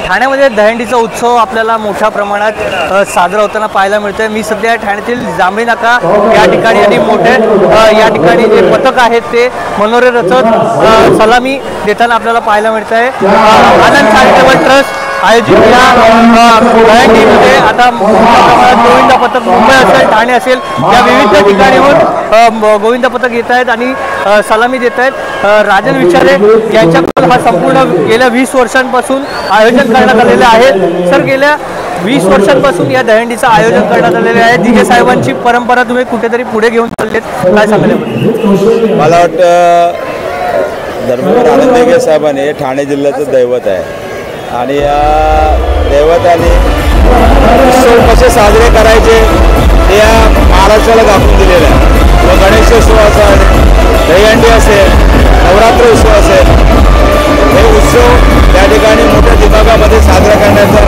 ठाण्यामध्ये दहीहंडीचा उत्सव आपल्याला मोठ्या प्रमाणात साजरा होताना पाहायला मिळतोय। मी सध्या ठाण्यातील जांभळी नाका या ठिकाणी आणि मोठे या ठिकाणी जे पथक आहेत ते मनोरे रचत सलामी देताना आपल्याला पाहायला मिळत आहे। आनंद चॅरिटेबल ट्रस्ट आयोजित या दहीहंडीमध्ये आता मोठ्या प्रमाणात गोविंदा पथक मुंबई असेल ठाणे असेल या विविध ठिकाणीहून गोविंदा पथक येत आहेत आणि सलामी देत आहेत। राजन विचारे यांच्याकडून हा संपूर्ण गेल्या 20 वर्षांपासून आयोजन करण्यात आलेले आहे। सर, गेल्या 20 वर्षांपासून या दहीहंडीचं आयोजन करण्यात आलेले आहे। दिघे साहेबांची परंपरा तुम्ही कुठेतरी पुढे घेऊन चाललेत, काय सांगाल? मला वाटतं धर्मवीर आनंद दिघे साहेबांनी हे ठाणे जिल्ह्याचं दैवत आहे आणि या दैवताने उत्सव कसे साजरे करायचे ते या महाराष्ट्राला दाखवून दिलेलं आहे। व गणेशोत्सव असेल, दहीहंडी असेल, नवरात्र उत्सव असेल, हे उत्सव त्या ठिकाणी मोठ्या दिमागामध्ये साजरा करण्याचं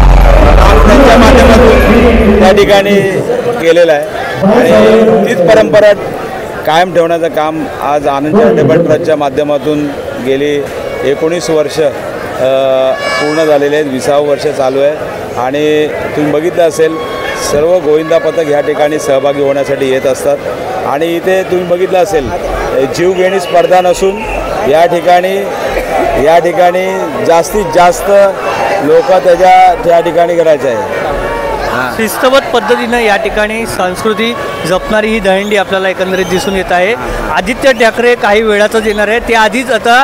काम त्यांच्या माध्यमातून त्या ठिकाणी केलेलं आहे आणि तीच परंपरा कायम ठेवण्याचं काम आज आनंद चॅरिटेबल ट्रस्टच्या माध्यमातून गेली 19 वर्ष पूर्ण झालेले आहेत। 20वं वर्ष चालू आहे आणि तुम्ही बघितलं असेल सर्व गोविंदा पथक ह्या ठिकाणी सहभागी होण्यासाठी येत असतात आणि इथे तुम्ही बघितलं असेल जीवघेणी स्पर्धा नसून या ठिकाणी जास्तीत जास्त लोक त्या ठिकाणी करायचे आहे। शिस्तबद्ध पद्धतीनं या ठिकाणी संस्कृती जपणारी ही दहीहंडी आपल्याला एकंदरीत दिसून येत आहे। आदित्य ठाकरे काही वेळातच येणार आहे, ते आधीच आता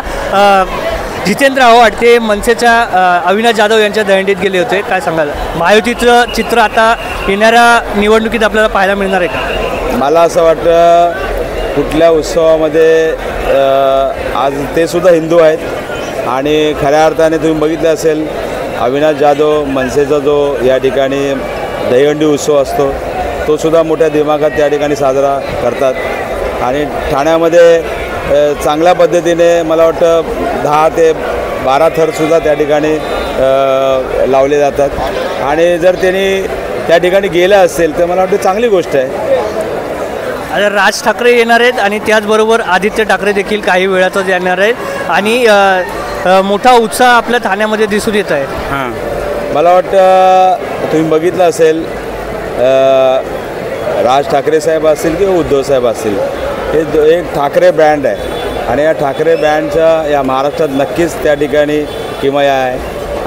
जितेंद्र आव्हाड ते मनसेच्या अविनाश जाधव यांच्या दहीहंडीत गेले होते, काय सांगाल? महायुतीचं चित्र आता येणाऱ्या निवडणुकीत आपल्याला पाहायला मिळणार आहे का? मला असं वाटतं कुठल्या उत्सवामध्ये आज ते सुद्धा हिंदू आहेत आणि खऱ्या अर्थाने तुम्ही बघितलं असेल अविनाश जाधव मनसेचा जो या ठिकाणी दहीहंडी उत्सव असतो तो सुद्धा मोठ्या दिमागात त्या ठिकाणी साजरा करतात आणि ठाण्यामध्ये चांगल्या पद्धतीने मला वाटतं 10 ते 12 थरसुद्धा त्या ठिकाणी लावले जातात आणि जर त्यांनी त्या ठिकाणी गेलं असेल तर मला वाटतं चांगली गोष्ट आहे। आता राज ठाकरे येणार आहेत आणि त्याचबरोबर आदित्य ठाकरे देखील काही वेळातच येणार आहेत आणि मोठा उत्साह आपल्या ठाण्यामध्ये दिसून येत आहे। मला वाटतं तुम्ही बघितलं असेल राज ठाकरे साहेब असतील किंवा उद्धव साहेब असतील, हे एक ठाकरे ब्रँड आहे आणि या ठाकरे ब्रँडच्या या महाराष्ट्रात नक्कीच त्या ठिकाणी किमया आहे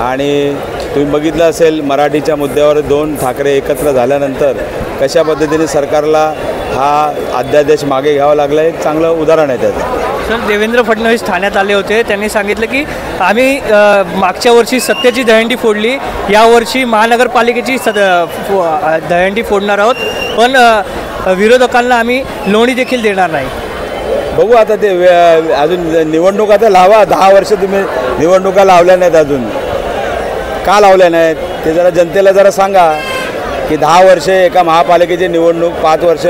आणि तुम्ही बघितलं असेल मराठीच्या मुद्द्यावर 2 ठाकरे एकत्र झाल्यानंतर कशा पद्धतीने सरकारला हा अध्यादेश मागे घ्यावा लागला, एक चांगलं उदाहरण आहे त्याचं। सर, देवेंद्र फडणवीस ठाण्यात आले होते, त्यांनी सांगितलं की आम्ही मागच्या वर्षी सत्तेची दहीहंडी फोडली, यावर्षी महानगरपालिकेची दहीहंडी फोडणार आहोत, पण विरोधकांना आम्ही लोणी देखील देणार नाही। बघू आता ते अजून निवडणुका तर लावा, 10 वर्ष तुम्ही निवडणुका लावल्या नाहीत, अजून का लावल्या नाहीत ते जरा जनतेला जरा सांगा की 10 वर्षे एका महापालिकेची निवडणूक, 5 वर्ष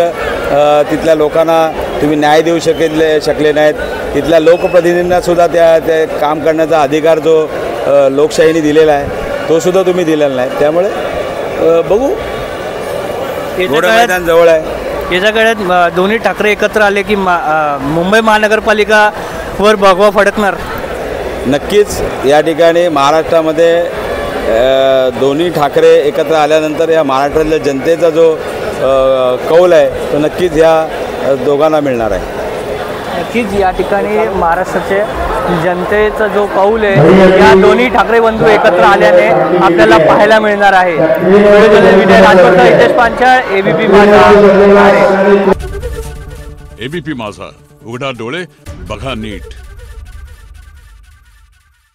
तिथल्या लोकांना तुम्ही न्याय देऊ शकले नाहीत, तिथल्या लोकप्रतिनिधींनासुद्धा ते काम करण्याचा अधिकार जो लोकशाहीने दिलेला आहे तो सुद्धा तुम्ही दिलेला नाही, त्यामुळे बघू मैदान जवळ आहे। याच्या काळात दोन्ही ठाकरे एकत्र आले की मुंबई महानगरपालिकावर भगवा फडकणार? नक्कीच या ठिकाणी महाराष्ट्रामध्ये दोन्ही ठाकरे एकत्र आल्यानंतर या महाराष्ट्रातल्या जनतेचा जो कौल आहे तो नक्कीच ह्या दोघांना मिळणार आहे। नक्कीच या ठिकाणी महाराष्ट्राचे जनतेचा जो कौल आहे या दोन्ही ठाकरे बंधू एकत्र आल्याने आपल्याला पाहायला मिळणार आहे। विजय राजवर्धन, हितेश पांचाळ, एबीपी माझा। एबीपी माझा, उघडा डोळे बघा नीट।